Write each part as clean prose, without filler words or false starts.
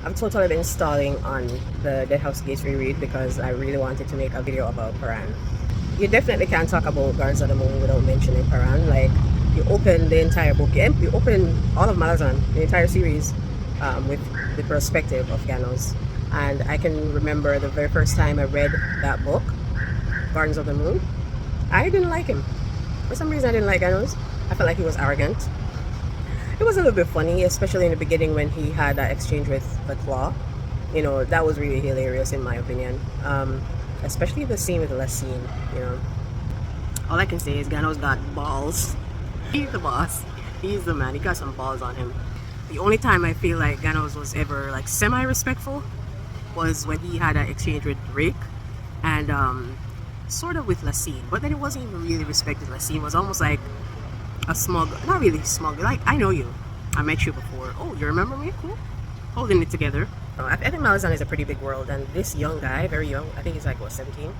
I've totally been stalling on the Dead House Gates reread because I really wanted to make a video about Paran. You definitely can't talk about Guards of the Moon without mentioning Paran. Like, you open the entire book, you open all of Malazan, the entire series, with the perspective of Ganos. And I can remember the very first time I read that book, Gardens of the Moon, I didn't like him. For some reason, I didn't like Ganos. I felt like he was arrogant. It was a little bit funny, especially in the beginning when he had that exchange with the Claw. You know, that was really hilarious in my opinion. Especially the scene with Lessine, you know. All I can say is Gano's got balls. He's the boss. He's the man. He got some balls on him. The only time I feel like Ganos was ever like semi-respectful was when he had an exchange with Rick and sort of with Lessine. But then it wasn't even really respected. Lessine was almost like a smug, not really smug, like, I know you, I met you before, oh, you remember me, cool, holding it together. I think Malazan is a pretty big world, and this young guy, very young, I think he's like, what, 17,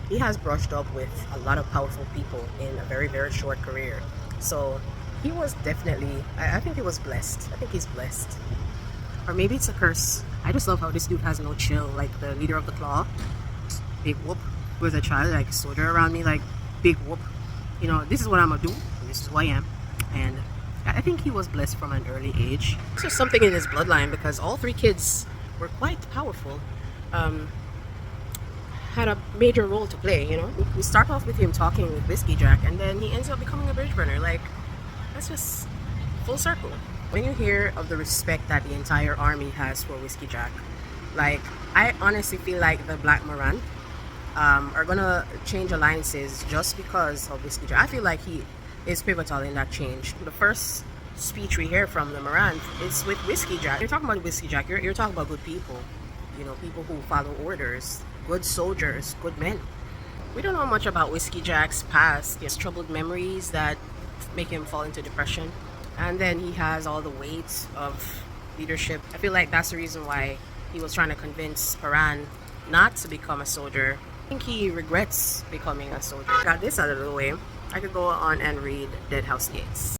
he has brushed up with a lot of powerful people in a very, very short career. So he was definitely, I think he was blessed. I think he's blessed, or maybe it's a curse. I just love how this dude has no chill, like the leader of the Claw, big whoop. With a child, like soldier around me, like big whoop, you know, this is what I'm gonna do, this is who I am. And I think he was blessed from an early age. This is something in his bloodline because all three kids were quite powerful, had a major role to play, you know. We start off with him talking with Whiskeyjack, and then he ends up becoming a bridge burner. Like, that's just full circle. When you hear of the respect that the entire army has for Whiskeyjack, like, I honestly feel like the Black Moran are gonna change alliances just because of Whiskeyjack. I feel like he is pivotal in that change. The first speech we hear from the Moran is with Whiskeyjack. You're talking about Whiskeyjack, you're talking about good people, you know, people who follow orders, good soldiers, good men. We don't know much about Whiskeyjack's past. He has troubled memories that make him fall into depression, and then he has all the weight of leadership. I feel like that's the reason why he was trying to convince Paran not to become a soldier. I think he regrets becoming a soldier. Got this out of the way. I could go on and read Dead House Gates.